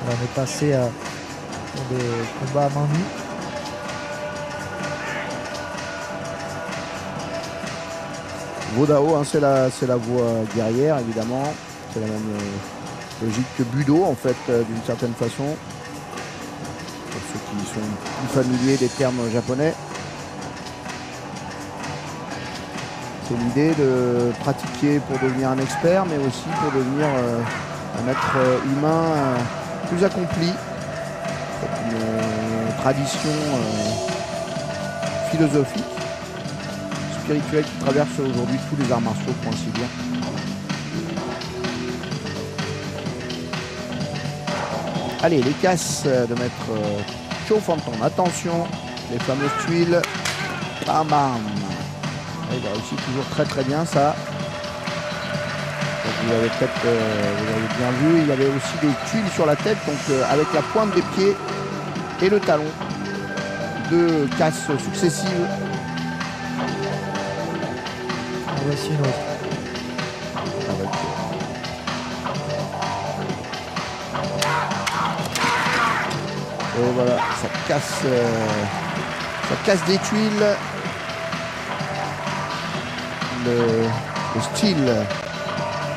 On est passé pour des combats à main nue. Vodao, hein, c'est la voie guerrière, évidemment. C'est la même logique que Budo, en fait, d'une certaine façon. Pour ceux qui sont plus familiers des termes japonais. C'est l'idée de pratiquer pour devenir un expert, mais aussi pour devenir un être humain plus accompli. C'est une tradition philosophique, spirituelle qui traverse aujourd'hui tous les arts martiaux, pour ainsi dire. Allez, les casses de maître Cho Fanton. Attention, les fameuses tuiles. Bam bam. Il a réussi toujours très très bien ça. Donc, vous l'avez peut-être vous avez bien vu. Il y avait aussi des tuiles sur la tête, donc avec la pointe des pieds et le talon. Deux casses successives. En voici une autre. Avec, et voilà, ça casse des tuiles. Le style de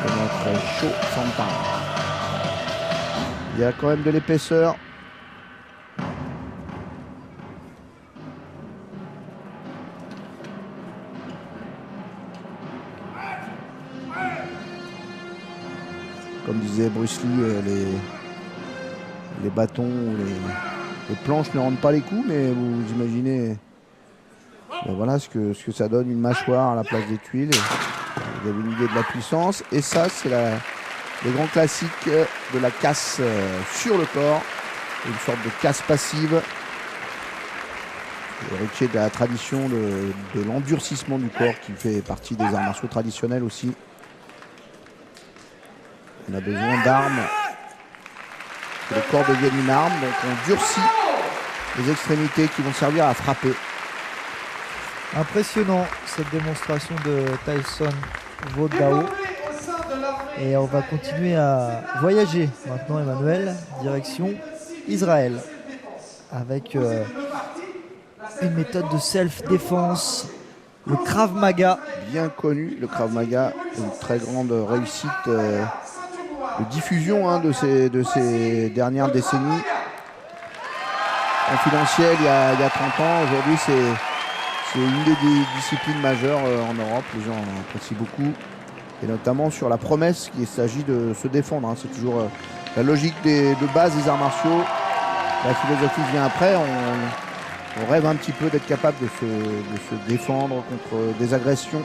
notre Cho Fanton. Il y a quand même de l'épaisseur. Comme disait Bruce Lee, les bâtons ou les planches ne rendent pas les coups, mais vous imaginez voilà ce que ça donne, une mâchoire à la place des tuiles. Vous avez une idée de la puissance. Et ça, c'est le grand classique de la casse sur le corps. Une sorte de casse passive. Héritier de la tradition de l'endurcissement du corps qui fait partie des arts martiaux traditionnels aussi. On a besoin d'armes. Que le corps devienne une arme. Donc on durcit les extrémités qui vont servir à frapper. Impressionnant cette démonstration de Tyson Vodao. Et on va continuer à voyager maintenant, Emmanuel, direction Israël. Avec une méthode de self-défense, le Krav Maga. Bien connu, le Krav Maga, une très grande réussite de diffusion de ces dernières décennies. Confidentiel il y a 30 ans, aujourd'hui c'est une des disciplines majeures en Europe, les gens apprécient beaucoup. Et notamment sur la promesse qu'il s'agit de se défendre. C'est toujours la logique de base des arts martiaux. La philosophie vient après. On rêve un petit peu d'être capable de se défendre contre des agressions.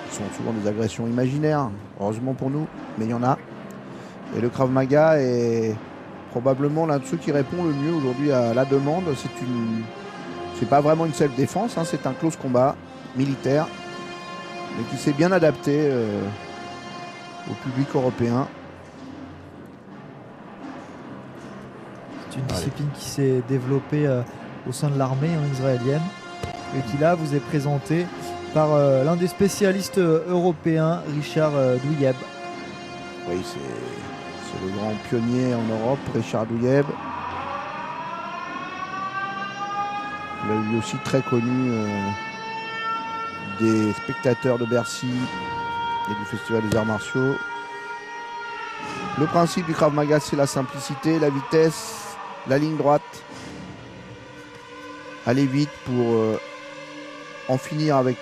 Ce sont souvent des agressions imaginaires, heureusement pour nous, mais il y en a. Et le Krav Maga est probablement l'un de ceux qui répond le mieux aujourd'hui à la demande. C'est pas vraiment une self-défense, c'est un close combat militaire, mais qui s'est bien adapté au public européen. C'est une discipline qui s'est développée au sein de l'armée israélienne et qui là vous est présentée par l'un des spécialistes européens, Richard Douyeb. Oui, c'est le grand pionnier en Europe, Richard Douyeb. Il a lui aussi très connu des spectateurs de Bercy et du Festival des Arts Martiaux. Le principe du Krav Maga, c'est la simplicité, la vitesse, la ligne droite. Aller vite pour en finir avec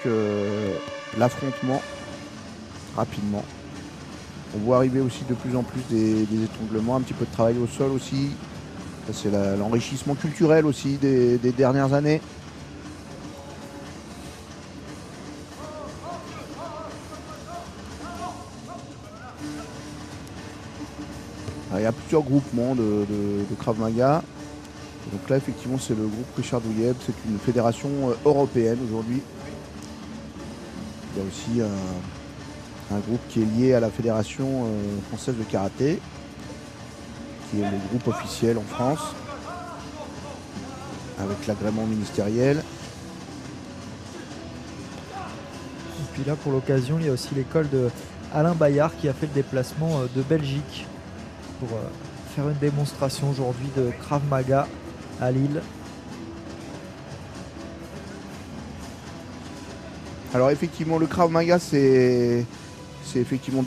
l'affrontement rapidement. On voit arriver aussi de plus en plus des étranglements, un petit peu de travail au sol aussi. Ça, c'est l'enrichissement culturel aussi des dernières années. Alors, il y a plusieurs groupements de Krav Maga. Donc là, effectivement, c'est le groupe Richard Douyeb. C'est une fédération européenne aujourd'hui. Il y a aussi un groupe qui est lié à la Fédération française de karaté, qui est le groupe officiel en France, avec l'agrément ministériel. Et puis là, pour l'occasion, il y a aussi l'école de Alain Bayard qui a fait le déplacement de Belgique pour faire une démonstration aujourd'hui de Krav Maga à Lille. Alors effectivement, le Krav Maga, c'est effectivement